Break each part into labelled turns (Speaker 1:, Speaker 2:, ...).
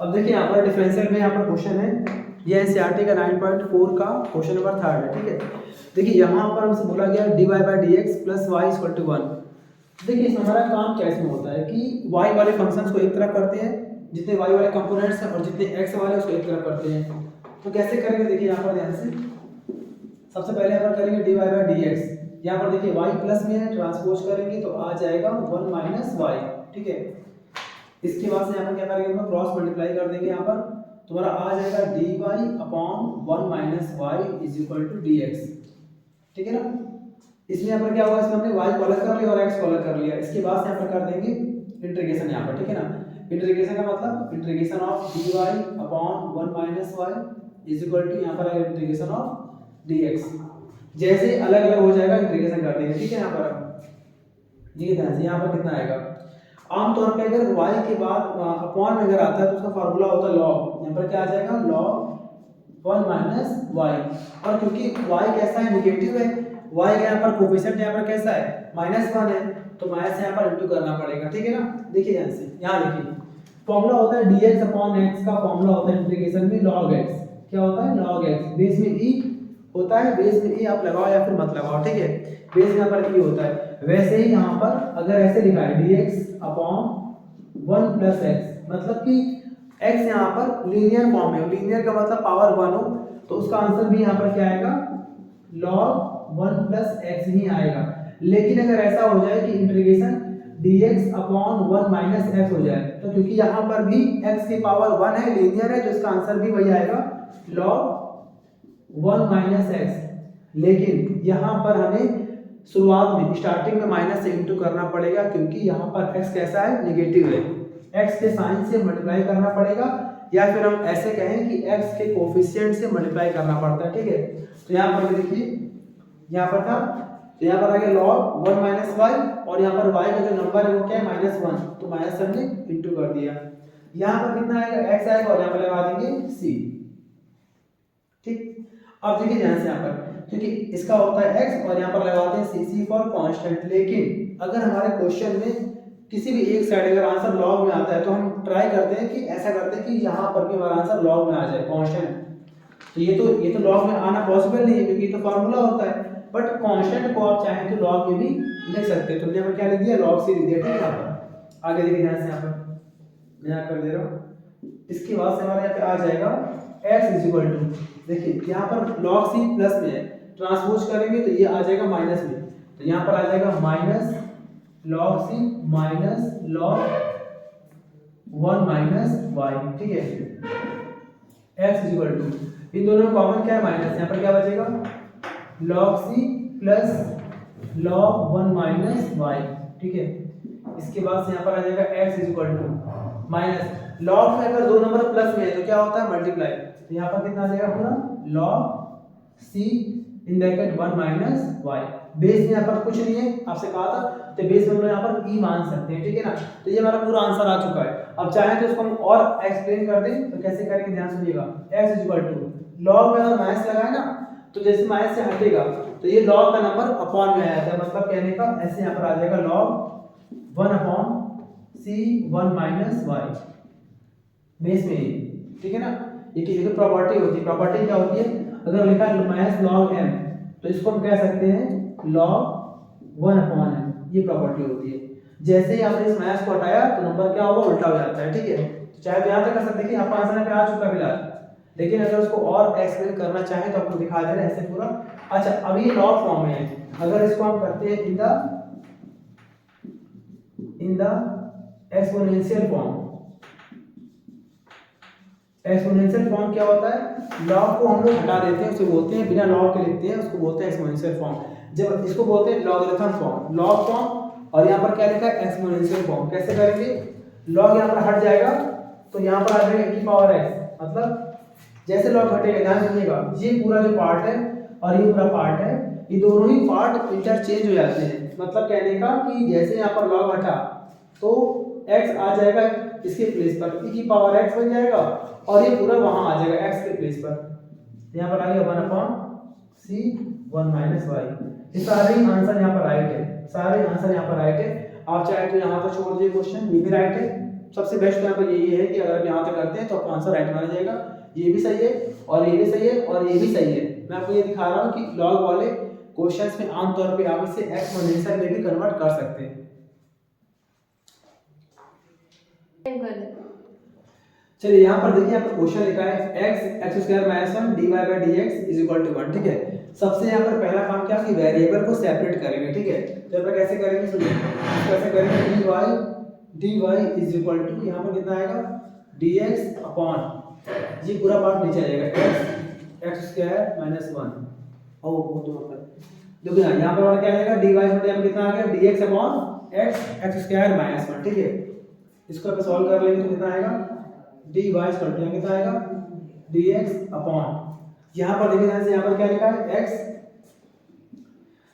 Speaker 1: अब देखिए यहाँ पर डिफरेंशियल में यहाँ पर क्वेश्चन है, ये एनसीईआरटी का 9.4 का क्वेश्चन नंबर 3 है, ठीक है। देखिए यहाँ पर हमसे बोला गया dy by d x plus y equal to 1। देखिए इसमें हमारा काम क्या इसमें होता है कि y वाले फंक्शंस को एक तरफ करते हैं, जितने y वाले कंपोनेंट्स हैं, और जितने x वाले उसको एक तरफ करते हैं। तो कैसे करेंगे देखिए यहाँ पर ध्यान से। सबसे पहले यहाँ पर करेंगे dy बाई डी एक्स, यहाँ पर देखिए y प्लस में है, ट्रांसपोज करेंगे तो आ जाएगा 1 माइनस वाई, ठीक है। इसके बाद से यहाँ पर क्या करेंगे, हम क्रॉस मल्टीप्लाई कर देंगे, यहाँ पर तुम्हारा आ जाएगा dy upon 1 minus y is equal to dx, ठीक है ना। इसमें यहाँ पर क्या होगा, इसमें हमने y को अलग कर लिया और x को अलग कर लिया। इसके बाद से यहाँ पर कर देंगे इंटीग्रेशन यहाँ पर, ठीक है ना। इंटीग्रेशन का मतलब integration of dy upon 1 minus y is equal to यहाँ पर आएगा इंटीग्रेशन ऑफ dx। जैसे अलग अलग हो जाएगा इंटीग्रेशन कर देंगे, ठीक है। यहाँ पर ये ध्यान से यहाँ पर कितना आएगा, आमतौर पे अगर y के बाद अपॉन में अगर आता है तो उसका फार्मूला होता है लॉग। यहाँ पर क्या आ जाएगा, लॉग 1 माइनस वाई। और क्योंकि y कैसा है, नेगेटिव है, y का यहाँ पर कोफिशिएंट यहाँ पर कैसा है, -1 है, तो माइनस यहाँ पर इंटू करना पड़ेगा, ठीक है ना। देखिए ध्यान से, यहाँ देखिए फॉर्मूला होता है dx अपॉन x का फॉर्मूला होता है इंटीग्रेशन में log x। क्या होता है, log x। बेस में e होता है, बेस में e आप लगाओ या फिर मत लगाओ, ठीक है। बेस में यहाँ पर e होता है। वैसे ही यहाँ पर अगर ऐसे लिखा है dx अपॉन 1 प्लस x, मतलब कि x यहाँ पर लीनियर फॉर्म में, लीनियर का मतलब पावर 1 हो, तो उसका आंसर भी यहाँ पर क्या आएगा, log 1 प्लस x ही आएगा। लेकिन अगर ऐसा हो जाए कि integration dx upon 1 minus x हो जाए, तो क्योंकि यहाँ पर भी x की पावर 1 है, लीनियर है, तो इसका आंसर भी वही आएगा, log 1 माइनस एक्स। लेकिन यहाँ पर हमें शुरुआत में स्टार्टिंग में माइनस से इंटू करना पड़ेगा, क्योंकि यहाँ पर x कैसा है, नेगेटिव है। x के साइन से मल्टीप्लाई करना पड़ेगा, या फिर हम ऐसे कहें कि x के कोफिशिएंट से मल्टीप्लाई करना पड़ता है, ठीक है। तो यहाँ पर देखिए, यहाँ पर था, तो यहाँ पर आ गया log 1 माइनस वाई, और यहाँ पर y का जो नंबर है वो क्या है, -1, तो माइनस हमने इंटू कर दिया। यहाँ पर कितना आएगा, x आएगा, और यहाँ पर लगा देंगे c, ठीक। अब देखिए ध्यान से यहाँ पर, क्योंकि इसका होता है x और यहाँ पर लगाते हैं सी फॉर कांस्टेंट। लेकिन अगर हमारे क्वेश्चन में किसी भी एक साइड अगर आंसर लॉग में आता है, तो हम ट्राई करते हैं कि ऐसा करते हैं कि यहाँ पर भी हमारा आंसर लॉग में आ जाए, कांस्टेंट। तो ये तो लॉग में आना पॉसिबल नहीं है, क्योंकि ये तो फार्मूला होता है। बट कांस्टेंट को आप चाहें तो लॉग में भी लिख सकते हैं। तो यहाँ पर क्या लिख दिया, लॉग सी लिख दिया, ठीक है। यहाँ पर आगे देखिए ध्यान से, यहाँ पर मैं यहाँ कर दे रहा हूँ। इसके बाद से हमारे यहाँ पे आ जाएगा x इज इक्वल टू, देखिए यहाँ पर log c प्लस में है, ट्रांसपोज करेंगे तो ये आ जाएगा माइनस में, तो यहाँ पर आ जाएगा minus log c minus log 1 minus y, ठीक है। x इज इक्वल टू, इन दोनों में कॉमन क्या है, माइनस, यहाँ पर क्या बचेगा, log c plus log 1 minus y, ठीक है। इसके बाद से यहाँ पर आ जाएगा x is equal to minus, log में अगर दो नंबर प्लस में है तो क्या होता है, मल्टीप्लाई। तो यहाँ पर कितना आ जाएगा पूरा, log c in bracket 1 minus y. Base में यहाँ पर कुछ नहीं है, आपसे कहा था, तो बेस में हम लोग यहाँ पर e मान सकते हैं, ठीक है ना। तो ये हमारा पूरा आंसर आ चुका है। अब चाहे तो इसको हम और एक्सप्लेन कर दें, तो कैसे करेंगे ध्यान सुनिएगा। x is equal to, log में अगर माइनस लगाए ना, तो जैसे माइनस से हटेगा तो ये log का नंबर अपॉन में आ जाता है, मतलब कहने का ऐसे यहाँ पर आ जाएगा log 1 upon c 1 minus y, base में, ठीक है ना। ये तो प्रॉपर्टी होती है। प्रॉपर्टी क्या होती है, अगर लिखा है माइनस log m, तो इसको हम कह सकते हैं log 1 अपॉन m, ये प्रॉपर्टी होती है। जैसे ही आपने इस माइनस को हटाया तो नंबर क्या होगा, उल्टा हो जाता है, ठीक है। तो चाहे तो यहाँ तक कर सकते हैं कि आपका आंसर पे आ चुका फिलहाल, लेकिन अगर उसको और एक्सप्लेन करना चाहें तो आपको दिखा दे रहे हैं ऐसे पूरा। अच्छा, अब ये लॉग फॉर्म में है, अगर इसको हम करते हैं in the exponential form. Exponential form क्या होता है, लॉग को हम लोग हटा देते हैं, उसे बोलते हैं, बिना लॉग के लिखते हैं, उसको बोलते हैं एक्सपोनेंशियल फॉर्म। जब इसको बोलते हैं लॉगरिथम फॉर्म, लॉग फॉर्म, और यहाँ पर क्या लिखा है, एक्सपोनेंशियल फॉर्म। कैसे करेंगे, लॉग यहाँ पर हट जाएगा तो यहाँ पर आ जाएगा e पावर x, मतलब जैसे लॉग हटेगा, ध्यान रखिएगा, ये पूरा जो पार्ट है और ये पूरा पार्ट है, ये दोनों ही पार्ट इंटरचेंज हो जाते हैं। मतलब कहने का कि जैसे यहाँ पर लॉग हटा तो x आ जाएगा इसके प्लेस पर, e की पावर x बन जाएगा, और ये पूरा वहां आ जाएगा x के प्लेस पर। यहाँ पर आ गया 1 अपॉन c 1 माइनस वाई। ये सारे आंसर यहाँ पर राइट है, सारे आंसर यहाँ पर राइट है। आप चाहे तो यहाँ पर छोड़ दीजिए क्वेश्चन, ये भी राइट है, सबसे बेस्ट यहाँ पर यही है कि अगर आप यहाँ तक करते हैं तो आपका आंसर राइट माना जाएगा। ये भी सही है और ये भी सही है और ये भी सही है। मैं आपको ये दिखा रहा हूँ कि लॉग वाले क्वेश्चंस में आमतौर पे आप इसे एक्सपोनेंशियल में भी कन्वर्ट कर सकते हैं। चलिए यहाँ पर देखिए आपका क्वेश्चन लिखा है x square minus 1 dy by dx is equal to 1। ठीक है, सबसे यहाँ पर पहला काम क्या कि वेरिएबल को सेपरेट करेंगे। ठीक है, तो यहाँ पर कैसे करेंगे, सुनिए कैसे करेंगे। dy इज इक्वल टू यहाँ पर कितना आएगा dx अपॉन ये पूरा पार्ट नीचे आ जाएगा x स्क्वायर माइनस 1। ओ वो तो देखो यहाँ पर हमारा क्या आएगा dy बटे हम कितना आ गया dx upon x square minus 1। ठीक है, इसको आप सॉल्व कर लेंगे तो कितना आएगा dy इक्वल टू कितना आएगा dx अपॉन यहाँ पर देखिए यहाँ पर क्या लिखा है x।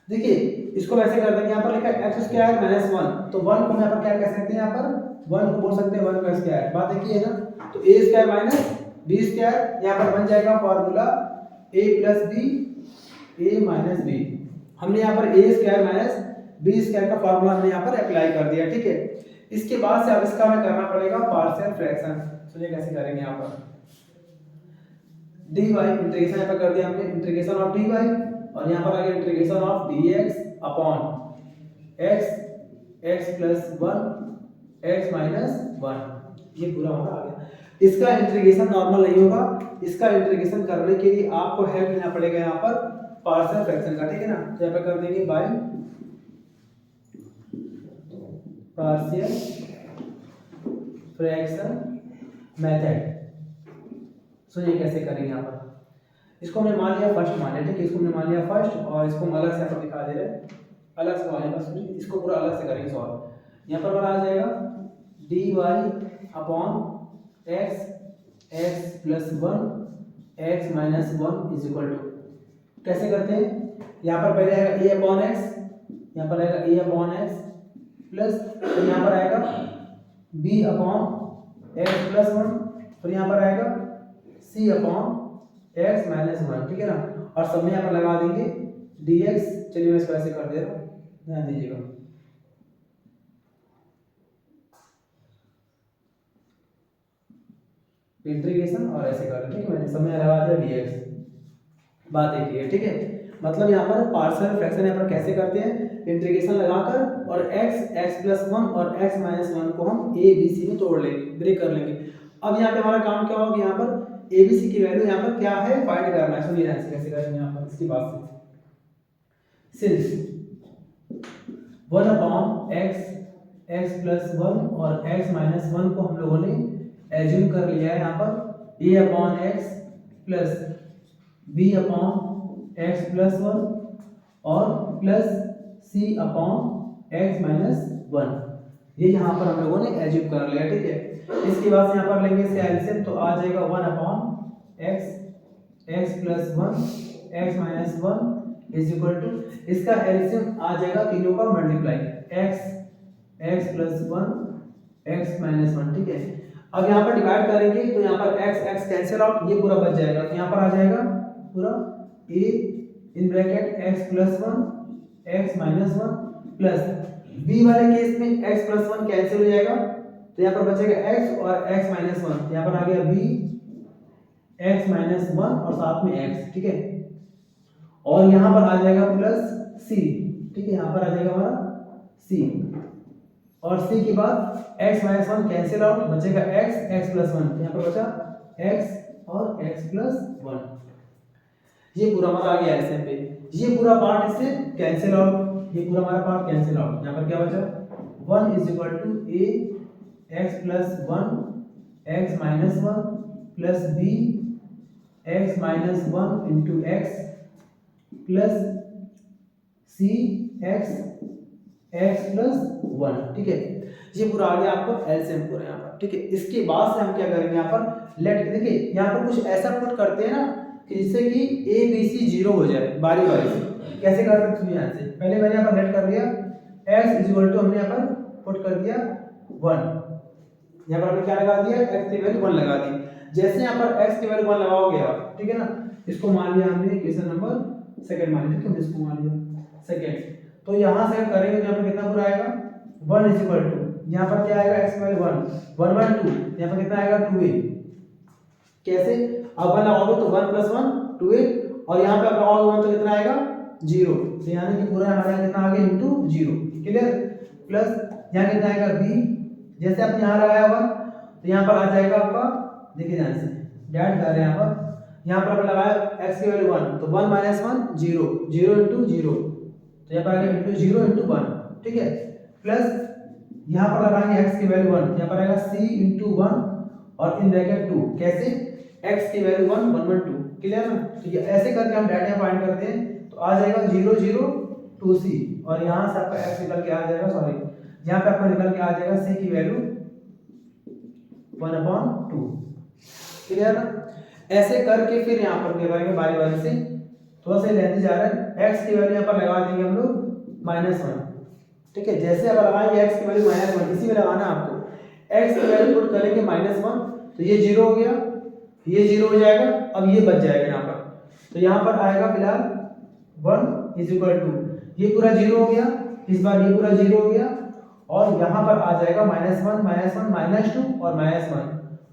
Speaker 1: देखिए इसको वैसे कर देंगे, यहाँ पर लिखा है x स्क्वायर माइनस 1 तो 1 को हम यहाँ पर क्या कह सकते हैं, यहाँ पर 1 को बोल सकते हैं 1 का स्क्वायर। बात एक ही है ना, तो a square minus b square यहाँ पर बन जाएगा formula a plus b a minus b। हमने यहाँ पर a square minus b square का फार्मूला हमने यहाँ पर अप्लाई कर दिया। ठीक है, इसके बाद से अब इसका हमें करना पड़ेगा पार्शियल फ्रैक्शन। सुनिए कैसे करेंगे, यहाँ पर dy इंटीग्रेशन यहाँ पर कर दिया हमने इंटीग्रेशन ऑफ dy और यहाँ पर आ गया integration of dx upon x plus 1 x minus 1। ये पूरा हमारा आ गया। इसका इंटीग्रेशन नॉर्मल नहीं होगा, इसका इंटीग्रेशन करने के लिए आपको हेल्प लेना पड़ेगा यहाँ पर पार्शियल फ्रैक्शन का। ठीक है ना, तो यहाँ पर कर देंगे बाय पार्शियल फ्रैक्शन मेथड। सुनिए कैसे करेंगे, यहाँ पर इसको हमने मान लिया फर्स्ट मान लिया। ठीक है, इसको हमने मान लिया फर्स्ट और इसको हम अलग से यहाँ पर दिखा दे रहे हैं, अलग से मान लिया। सुनिए इसको पूरा अलग से करेंगे सॉल्व। यहाँ पर आ जाएगा dy upon x plus 1 x minus 1 is equal to कैसे करते हैं, यहाँ पर पहले आएगा a अपॉन x, यहाँ पर आएगा a अपॉन x प्लस फिर यहाँ पर आएगा b अपॉन x प्लस 1 फिर यहाँ पर आएगा c अपॉन x माइनस 1। ठीक है ना, और सब में यहाँ पर लगा देंगे dx। चलिए मैं इसको ऐसे कर दे रहा हूँ, ध्यान दीजिएगा। इंटीग्रेशन और ऐसे कर दें। ठीक है, मैंने सब में लगा दिया dx। बात एक ही है। ठीक है, मतलब यहाँ पर पार्शियल फ्रैक्शन यहाँ पर कैसे करते हैं, इंटीग्रेशन लगाकर और x प्लस 1 और x माइनस 1 को हम a b c में तोड़ लेंगे, ब्रेक कर लेंगे। अब यहाँ पे हमारा काम क्या होगा, यहाँ पर a b c की वैल्यू यहाँ पर क्या है फाइंड करना है। सुनिए ऐसे कैसे करेंगे यहाँ पर, इसकी बात से सिंस 1 अपॉन x प्लस 1 और x माइनस 1 को हम लोगों ने एज्यूम कर लिया है यहाँ पर a upon x plus b upon x plus 1 और plus c upon x minus 1। ये यहाँ पर हम लोगों ने एज्यूम कर लिया। ठीक है, इसके बाद से यहाँ पर लेंगे इसका एलसीएम तो आ जाएगा 1 upon x plus 1 x minus 1 is equal to इसका एलसीएम आ जाएगा तीनों का multiply x plus 1 x minus 1। ठीक है, अब यहाँ पर डिवाइड करेंगे तो यहाँ पर x कैंसिल आउट, ये पूरा बच जाएगा। तो यहाँ पर आ जाएगा पूरा a in bracket x plus 1 x minus 1 plus b वाले केस में x प्लस 1 कैंसिल हो जाएगा तो यहाँ पर बचेगा x और x माइनस 1। यहाँ पर आ गया b x माइनस 1 और साथ में x। ठीक है, और यहाँ पर आ जाएगा प्लस c। ठीक है, यहाँ पर आ जाएगा हमारा c और c के बाद x माइनस 1 कैंसिल आउट, बचेगा x प्लस 1। यहाँ पर बचा x और x प्लस 1। ये पूरा हमारा आ गया एलसीएम पे, ये पूरा पार्ट इससे कैंसिल आउट, ये पूरा हमारा पार्ट कैंसिल आउट। यहाँ पर क्या बचा 1 is equal to a x plus 1 x minus 1 plus b x minus 1 into x plus c x plus 1। ठीक है, ये पूरा आ गया आपको एलसीएम पूरा यहाँ पर। ठीक है, इसके बाद से हम क्या करेंगे यहाँ पर लेट, देखिए यहाँ पर कुछ ऐसा पुट करते हैं ना कि जिससे कि a b c 0 हो जाए बारी बारी से। कैसे करते हैं सुनिए, यहाँ से पहले मैंने यहाँ पर लेट कर लिया x इज इक्वल टू हमने यहाँ पर पुट कर दिया 1। यहाँ पर हमने क्या लगा दिया x की वैल्यू 1 लगा दी। जैसे यहाँ पर x की वैल्यू 1 लगाओगे आप, ठीक है ना, इसको मान लिया हमने इक्वेशन नंबर सेकंड मान लिया। ठीक है, इसको मान लिया सेकंड। तो यहाँ से करेंगे तो यहाँ पर कितना पूरा आएगा 1 इज इक्वल टू यहाँ पर क्या आएगा x की वैल्यू 1 1 1 2, यहाँ पर कितना आएगा 2a। कैसे, अब 1 लगाओगे तो 1 + 1 2a, और यहाँ पे लगाओगे 1 तो कितना आएगा 0, तो यानी कि पूरा हमारा कितना आ गया इनटू 0। क्लियर, प्लस यहाँ कितना आएगा b, जैसे आपने यहाँ लगाया 1 तो यहाँ पर आ जाएगा आपका, देखिए ध्यान से डैट कर रहे हैं यहाँ पर आपने लगाया x की वैल्यू 1 तो 1 - 1 0 0 × 0, तो यहाँ पर आ गया इनटू 0 × 1, ठीक है। प्लस यहाँ पर लगाएंगे x की वैल्यू 1, यहाँ पर आएगा c × 1 और इन ब्रैकेट 2, कैसे x की वैल्यू 1 1 1 2। क्लियर ना, तो ये ऐसे करके हम डाटा फाइंड करते हैं, तो आ जाएगा 0 0 2c, और यहाँ से आपका x निकल के आ जाएगा, सॉरी यहाँ पे आपका निकल के आ जाएगा c की वैल्यू 1/2। क्लियर ना, ऐसे करके फिर यहाँ पर करेंगे बारी बारी से, थोड़ा सा लेते जा रहा है। x की वैल्यू यहाँ पर लगा देंगे हम लोग -1, ठीक है। जैसे अब लगाएंगे x की वैल्यू -1, इसी में लगाना है आपको, x की वैल्यू पुट करेंगे -1 तो ये 0 हो गया, ये 0 हो जाएगा, अब ये बच जाएगा यहाँ पर, तो यहाँ पर आएगा फिलहाल 1 = ये पूरा 0 हो गया, इस बार ये पूरा 0 हो गया, और यहाँ पर आ जाएगा -1 -1 -2 और -1,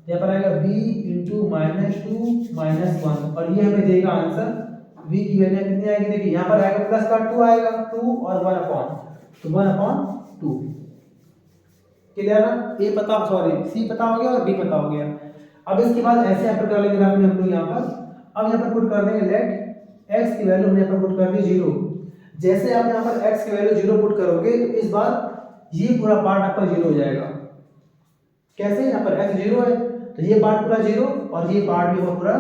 Speaker 1: यहाँ पर आएगा b × -2 -1, और ये हमें देगा आंसर v की वैल्यू कितनी आएगी, देखिए यहाँ पर आएगा प्लस का 2 आएगा, 2 और 1/, तो 1/2। क्लियर ना, a पता, सॉरी c पता हो गया और b पता हो गया। अब इसके बाद ऐसे यहाँ पर कर लेंगे ग्राफ में हम लोग यहाँ पर, अब यहाँ पर पुट कर देंगे लेट x की वैल्यू हमने यहाँ पर पुट कर दी 0। जैसे आप यहाँ पर x की वैल्यू 0 पुट करोगे तो इस बार ये पूरा पार्ट आपका 0 हो जाएगा। कैसे, यहाँ पर x 0 है तो ये पार्ट पूरा 0 और ये पार्ट भी पूरा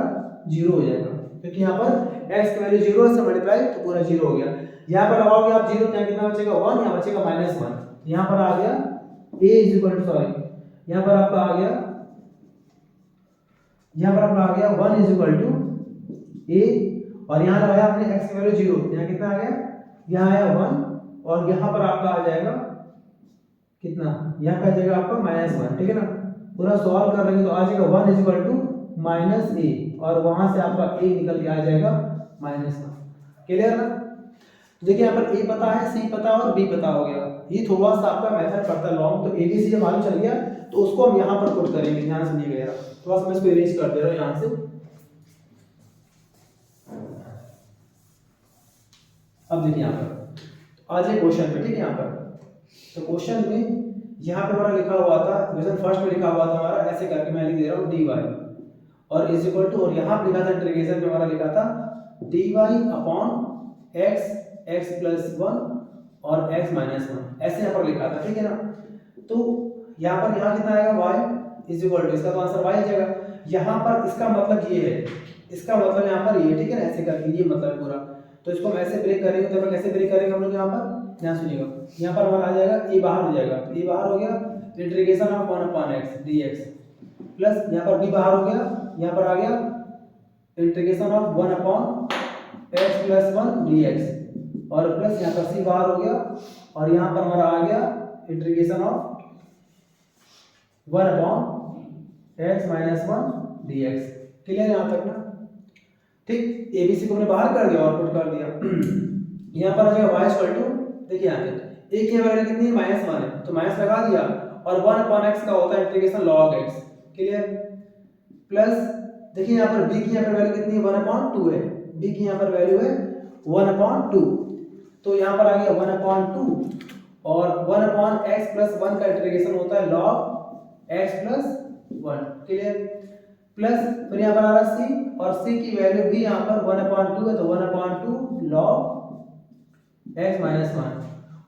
Speaker 1: 0 हो जाएगा, क्योंकि यहाँ पर x की वैल्यू 0 से मल्टीप्लाई तो पूरा 0 हो गया। यहाँ पर लगाओगे आप 0 तो यहाँ कितना बचेगा 1, यहाँ बचेगा -1, यहाँ पर आ गया a सॉरी यहाँ पर आपका आ गया, यहाँ पर आपका आ गया 1 = a, और यहाँ लगाया आपने x की वैल्यू 0, यहाँ कितना आ गया, यहाँ आया 1, और यहाँ पर आपका आ जाएगा कितना, यहाँ पे आ जाएगा आपका -1, ठीक है ना। पूरा सॉल्व कर लेंगे तो आ जाएगा 1 = -a, और वहां से आपका a निकल के आ जाएगा -1। क्लियर ना, तो देखिए यहाँ पर a पता है, c पता और b पता हो गया। ये थोड़ा सा आपका मेथड पड़ता है लॉन्ग, तो abc जब मालूम चल गया तो उसको हम यहाँ पर पुट करेंगे, ध्यान से समझिएगा। थोड़ा सा मैं इसको इरेज कर दे रहा हूँ यहाँ से, अब देखिए यहाँ पर आ जाए क्वेश्चन पे, ठीक है। यहाँ पर तो क्वेश्चन में यहाँ पे हमारा लिखा हुआ था, क्वेश्चन फर्स्ट में लिखा हुआ था हमारा, ऐसे करके मैं लिख दे रहा हूँ dy और इज इक्वल टू, और यहाँ पे लिखा था इंटीग्रेशन में हमारा लिखा था dy अपॉन x x + 1 और x - 1, ऐसे यहाँ पर लिखा था, ठीक है ना। तो यहाँ पर यहाँ कितना आएगा y इज इक्वल टू, इसका तो आंसर y आ जाएगा। यहाँ पर इसका मतलब ये है, इसका मतलब यहाँ पर ये, ठीक है ना, ऐसे करके ये मतलब पूरा, तो इसको हम ऐसे ब्रेक करेंगे, तो हम कैसे ब्रेक करेंगे हम लोग यहाँ पर, ध्यान सुनिएगा। यहाँ पर हमारा आ जाएगा a बाहर हो जाएगा, तो a बाहर हो गया, integration of 1/x dx, plus यहाँ पर b बाहर हो गया, यहाँ पर आ गया इंटीग्रेशन ऑफ 1/x + 1 dx, और प्लस यहाँ पर c बाहर हो गया, और यहाँ पर हमारा आ गया integration of 1/x - 1 dx। Clear यहाँ तक ना, ठीक। एबीसी को हमने बाहर कर दिया और पुट कर दिया। यहाँ पर आ जाएगा y इक्वल टू, देखिए यहाँ पे a की वैल्यू कितनी है -1 है, तो माइनस लगा दिया, और 1/x का होता है integration log x। Clear, plus देखिए यहाँ पर b की यहाँ पर वैल्यू कितनी है 1/2 है, b की यहाँ पर वैल्यू है 1/2, तो यहाँ पर आ गया 1/2, और 1/x + 1 का इंटीग्रेशन होता है log x + 1। क्लियर, प्लस फिर यहाँ पर आ रहा c, और c की वैल्यू भी यहाँ पर 1/2 है, तो 1/2 log x - 1,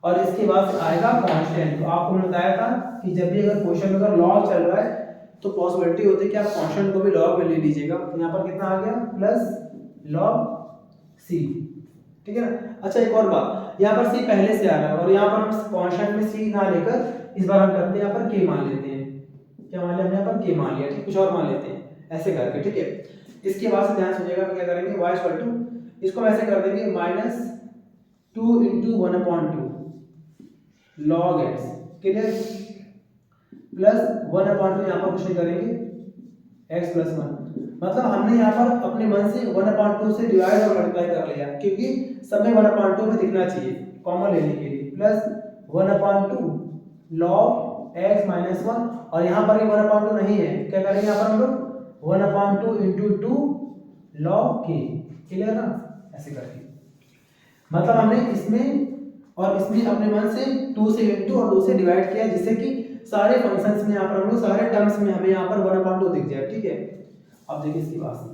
Speaker 1: और इसके बाद आएगा कांस्टेंट। तो आपको मैंने बताया था कि जब भी अगर क्वेश्चन में अगर लॉग चल रहा है तो पॉसिबिलिटी होती है कि आप कांस्टेंट को भी लॉग में ले लीजिएगा। तो यहाँ पर कितना आ गया प्लस log c, ठीक है ना। अच्छा एक और बात, यहाँ पर c पहले से आ रहा है, और यहाँ पर हम कांस्टेंट में c ना लेकर इस बार हम करते हैं यहाँ पर k मान लेते हैं। क्या मान लिया हमने यहाँ पर k मान लिया, ठीक, कुछ और मान लेते हैं ऐसे करके, ठीक है। इसके बाद से ध्यान सुनिएगा, क्या करेंगे y इक्वल टू, इसको हम ऐसे कर देंगे -2 × 1/2 log x, क्लियर, प्लस 1/2 यहाँ पर कुछ नहीं करेंगे x + 1, मतलब हमने यहाँ पर अपने मन से 1/2 से डिवाइड और मल्टीप्लाई कर लिया, क्योंकि सब में 1/2 में दिखना चाहिए कॉमन लेने के लिए, प्लस 1/2 log x माइनस 1 और यहाँ पर भी 1/2 नहीं है, क्या करेंगे यहाँ पर हम लोग 1/2 इंटू 2 log k, क्लियर ना, ऐसे करके मतलब हमने इसमें और इसमें अपने मन से 2 से इंटू और 2 से डिवाइड किया, जिससे कि सारे फंक्शंस में यहाँ पर हम लोग सारे टर्म्स में हमें यहाँ पर 1/2 दिख जाए, ठीक है। अब देखिए इसकी बात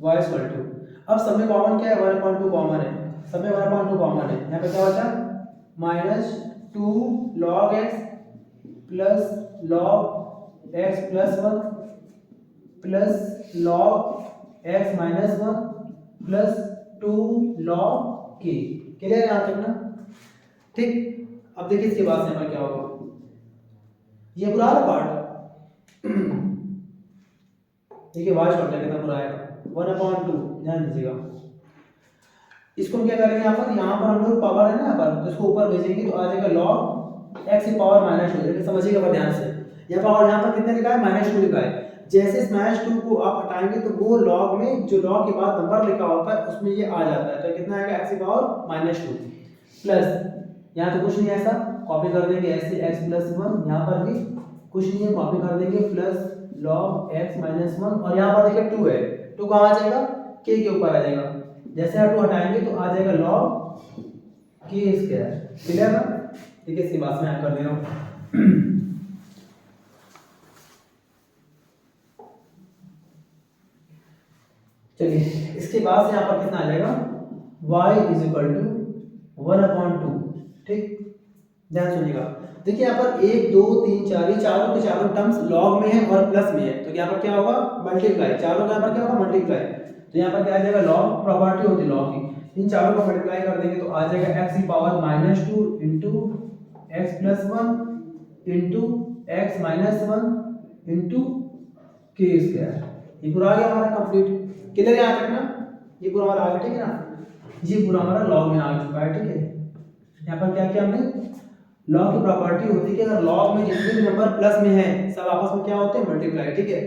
Speaker 1: y इक्वल टू, अब सब में कॉमन क्या है, 1/2 कॉमन है, सब में 1/2 कॉमन है, यहाँ पे क्या बचा minus 2 log x plus log x plus 1 plus log x minus 1 plus 2 log k, clear यहाँ तक ना, ठीक। अब देखिए इसके बाद से हमारा क्या होगा, ये पूरा पार्ट देखिए y शॉर्ट कितना पूरा आएगा 1/2, ध्यान दीजिएगा। इसको हम क्या करेंगे यहाँ पर हम लोग पावर है ना यहाँ पर, तो इसको ऊपर भेजेंगे तो आ जाएगा log x की पावर -2, देखिए समझिएगा पर ध्यान से, यहाँ पर कितने लिखा है -2 लिखा है, जैसे इस -2 को आप हटाएंगे तो वो log में जो log के बाद नंबर लिखा होता है उसमें ये आ जाता है, तो कितना आएगा x की पावर -2 प्लस यहाँ तो कुछ नहीं है ऐसा, कॉपी कर देंगे ऐसे x प्लस 1, यहाँ पर भी कुछ नहीं है, कॉपी कर देंगे प्लस log x माइनस 1 और यहाँ पर देखिए 2 है, 2 कहाँ आ जाएगा k के ऊपर आ जाएगा, जैसे आप 2 हटाएंगे तो आ जाएगा log k स्क्वायर, क्लियर ना। ठीक है, इसकी बात मैं कर दे रहा हूँ। चलिए इसके बाद से यहाँ पर कितना आ जाएगा y इज इक्वल टू 1/2, ठीक, ध्यान सुनिएगा। देखिए यहाँ पर 1 2 3 4 ये चारों के चारों टर्म्स लॉग में है और प्लस में है, तो यहाँ पर क्या होगा मल्टीप्लाई, चारों का यहाँ पर क्या होगा मल्टीप्लाई, तो यहाँ पर क्या आ जाएगा लॉग, प्रॉपर्टी होती है लॉग की, इन चारों को मल्टीप्लाई कर देंगे तो आ जाएगा x की power -2 into x plus 1 into x minus 1 into k square, ये पूरा आ गया हमारा कंप्लीट, क्लियर यहाँ तक ना, ये पूरा हमारा आ गया, ठीक है ना, ये पूरा हमारा लॉग में आ चुका है, ठीक है। यहाँ पर क्या किया हमने, लॉग की प्रॉपर्टी होती है कि अगर लॉग में जितने भी नंबर प्लस में है सब आपस में क्या होते हैं मल्टीप्लाई, ठीक है।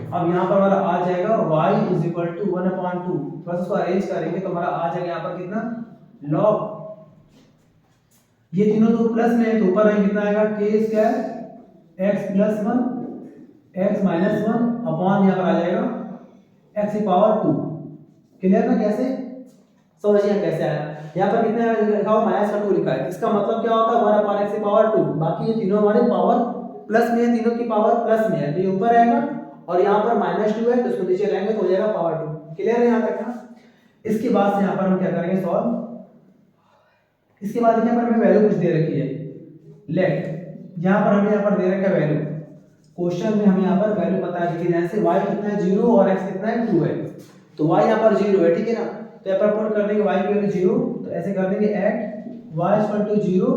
Speaker 1: अब यहाँ पर हमारा आ जाएगा y इज इक्वल टू 1/2, बस उसको अरेंज करेंगे तो हमारा आ जाएगा यहाँ पर कितना log, ये तीनों तो प्लस में है तो ऊपर आएंगे कितना आएगा k square x plus 1 x minus 1 upon यहाँ पर आ जाएगा x की पावर 2, क्लियर ना, कैसे समझिए कैसे आया, यहाँ पर कितने लिखा हुआ -2 लिखा है, इसका मतलब क्या होता है 1/x की पावर 2, बाकी ये तीनों हमारे पावर प्लस में है, तीनों की पावर प्लस में है तो ये ऊपर आएगा और यहाँ पर -2 है तो इसको नीचे लाएंगे तो हो जाएगा पावर 2, क्लियर है यहाँ तक ना। इसके बाद से यहाँ पर हम क्या करेंगे सॉल्व, इसके बाद यहाँ पर हमें वैल्यू कुछ दे रखी है, लेट यहाँ पर हमें यहाँ पर दे रखा है वैल्यू, क्वेश्चन में हमें यहाँ पर वैल्यू पता है, देखिए जैसे y कितना है 0 और x कितना है 2 है, तो y यहाँ पर 0 है, ठीक है ना, तो यहाँ पर पुट कर देंगे y की वैल्यू 0, तो ऐसे कर देंगे एट y इक्वल टू 0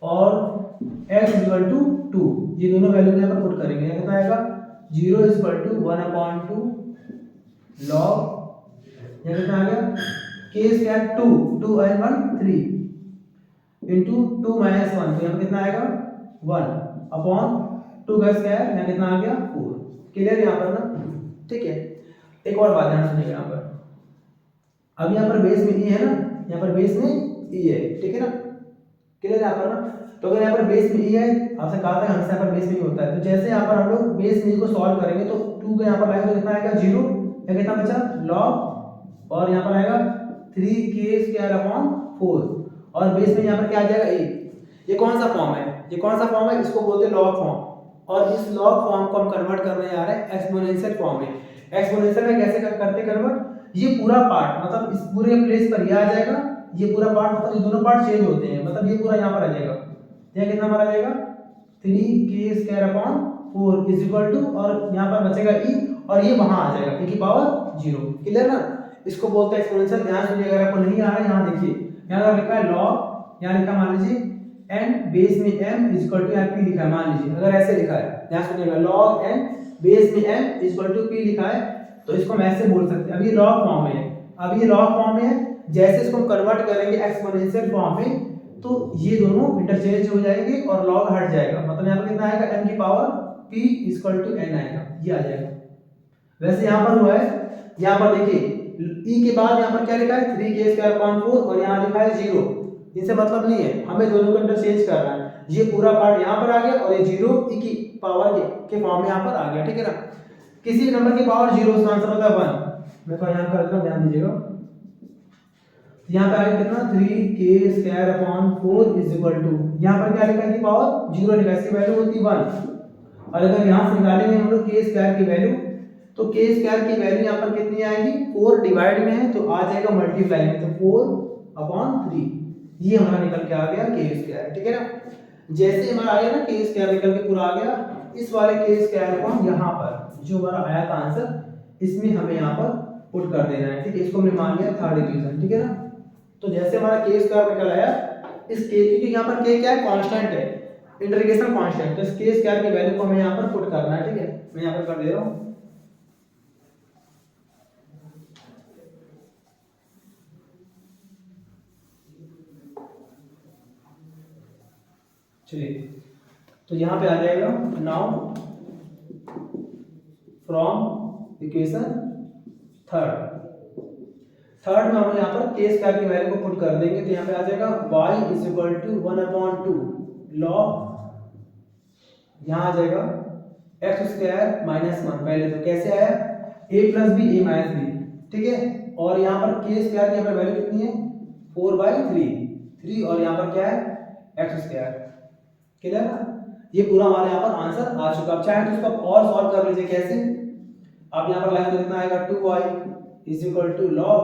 Speaker 1: और x इक्वल टू 2, ये दोनों वैल्यू यहाँ पर पुट करेंगे, कितना आएगा 0 इक्वल टू 1/2 log, ये कितना आ गया k square 2 and 1 3 into 2 minus 1, तो यहाँ पर कितना आएगा 1 अपॉन 2 का स्क्वायर, यहाँ कितना आ गया 4, क्लियर यहाँ पर ना, ठीक है। एक और बात ध्यान सुनिएगा, यहाँ पर अब यहाँ पर बेस में e है ना, यहाँ पर बेस में e है, ठीक है ना, क्लियर यहाँ पर ना, तो अगर यहाँ पर बेस में e है, आपसे कहा था हमेशा यहाँ पर बेस में ही होता है, तो जैसे यहाँ पर हम लोग बेस में e को सॉल्व करेंगे तो 2 का यहाँ पर आएगा तो कितना आएगा 0, या कितना बचा log और यहाँ पर आएगा 3k स्क्वायर अपॉन 4 और बेस में यहाँ पर क्या आ जाएगा e, ये कौन सा फॉर्म है, ये कौन सा फॉर्म है, इसको बोलते हैं लॉग फॉर्म, और इस लॉग फॉर्म को हम कन्वर्ट करने जा रहे हैं एक्सपोनेंशियल फॉर्म में। एक्सपोनेंशियल में कैसे करते कन्वर्ट, ये पूरा पार्ट मतलब इस पूरे प्लेस पर ये आ जाएगा, ये पूरा पार्ट मतलब ये दोनों पार्ट चेंज होते हैं, मतलब ये पूरा यहाँ पर आ जाएगा, यहाँ कितना हमारा आ जाएगा 3k square upon 4 is equal to, और यहाँ पर बचेगा e और ये वहां आ जाएगा e की पावर 0, क्लियर ना, इसको बोलते हैं एक्सपोनेंशियल। ध्यान सुनिए, अगर आपको नहीं आ रहा है यहाँ देखिए, यहाँ लिखा है log, यहाँ लिखा मान लीजिए n बेस में m is equal to p लिखा है, मान लीजिए अगर ऐसे लिखा है, ध्यान सुनिएगा log n बेस में m is equal to p लिखा है, तो इसको हम ऐसे बोल सकते हैं, अभी लॉग फॉर्म में है, अभी ये लॉग फॉर्म में है, जैसे इसको हम कन्वर्ट करेंगे एक्सपोनेंशियल फॉर्म में तो ये दोनों इंटरचेंज हो जाएंगे और लॉग हट जाएगा, मतलब यहाँ पर कितना आएगा m की power p equal to n आएगा, ये आ जाएगा। वैसे यहाँ पर हुआ है, यहाँ पर देखिए e के बाद यहाँ पर क्या लिखा है 3k स्क्वायर अपॉन 4 और यहाँ लिखा है 0, इनसे मतलब नहीं है, हमें दोनों को इंटरचेंज करना है। ये पूरा पार्ट यहाँ पर आ गया और ये 0 e की पावर के फॉर्म में यहाँ पर आ गया, ठीक है ना। किसी भी नंबर की पावर 0, उसका आंसर होता है 1। मैं तो यहाँ कर देता हूँ, ध्यान दीजिएगा। यहाँ पे आएगा कितना 3k² / 4 इज इक्वल टू, यहाँ पर क्या लिखा है कि पावर 0 लिखा है, इसकी वैल्यू होती है 1। और अगर यहाँ से निकालेंगे हम लोग k² की वैल्यू, तो k² की वैल्यू यहाँ पर कितनी आएगी, 4 डिवाइड में है तो आ जाएगा मल्टीप्लाई में, तो 4/3 ये हमारा निकल के आ गया k², ठीक है ना। जैसे हमारा आ गया ना k² निकल के पूरा आ गया, इस वाले k² को हम यहाँ पर जो हमारा आया था आंसर, इसमें हमें यहाँ पर पुट कर देना है, ठीक है। इसको हमने मान लिया थर्ड इक्वेशन, ठीक है ना। तो जैसे हमारा k² निकल आया, इस k, क्योंकि यहाँ पर k क्या है, कांस्टेंट है, इंटीग्रेशन कांस्टेंट, तो इस k² की वैल्यू को हमें यहाँ पर पुट करना है, ठीक है। मैं यहाँ पर कर दे रहा हूँ। चलिए, तो यहाँ पे आ जाएगा नाउ फ्रॉम इक्वेशन थर्ड में हम यहाँ पर k² की वैल्यू को पुट कर देंगे, तो यहाँ पे आ जाएगा y = 1/2 log, यहाँ आ जाएगा x² - 1। पहले तो कैसे आया, a + b a - b, ठीक है। और यहाँ पर k² की हमें वैल्यू कितनी है, 4/3 और यहाँ पर क्या है, x², क्लियर ना। ये पूरा हमारे यहाँ पर आंसर आ चुका। अब चाहे तो इसको और सॉल्व कर लीजिए, कैसे, आप यहाँ पर लाएंगे तो कितना आएगा, 2y = log,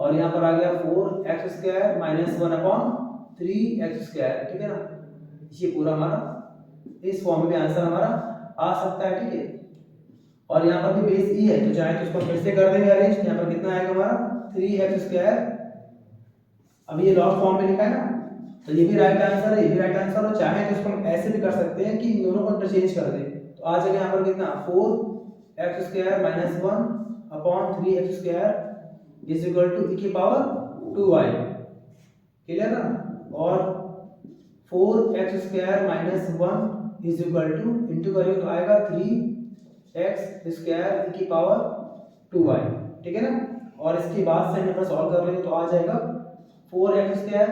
Speaker 1: और यहाँ पर आ गया 4x² - 1/3x², ठीक है ना। ये पूरा हमारा इस फॉर्म में आंसर हमारा आ सकता है, ठीक है। और यहाँ पर भी बेस e है, तो चाहे तो इसको फिर से कर देंगे अरेंज, यहाँ पर कितना आएगा हमारा 3x²। अब ये लॉग फॉर्म में लिखा है ना, तो ये भी राइट आंसर है, ये भी राइट आंसर है। चाहे तो इसको हम ऐसे भी कर सकते हैं कि इन दोनों को इंटरचेंज कर दें, तो आ जाएगा यहाँ पर कितना 4x² - 1/3x² is equal to e की पावर 2y, क्लियर ना। और 4x² - 1 is equal two into करेंगे तो आएगा 3x² e की पावर 2y, ठीक है ना। और इसके बाद से हम सॉल्व कर लेंगे तो आ जाएगा 4x²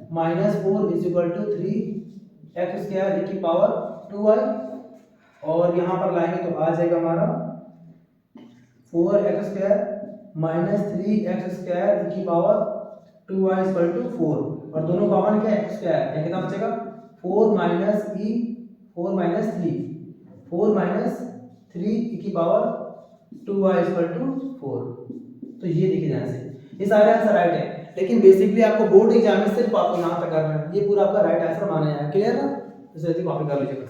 Speaker 1: - 4 is equal to 3x² e की पावर 2y, और यहाँ पर लाएंगे तो आ जाएगा हमारा 4x² - 3x² e की पावर 2y इक्वल टू 4, और दोनों कॉमन क्या है, x² है, कितना बचेगा 4 - 3 e की पावर 2y इक्वल टू 4। तो ये देखिए ध्यान से, ये सारे आंसर राइट है, लेकिन बेसिकली आपको बोर्ड एग्जाम में सिर्फ आपको यहाँ तक करना है, ये पूरा आपका राइट आंसर माना है, क्लियर ना। तो जल्दी कॉपी कर लीजिएगा।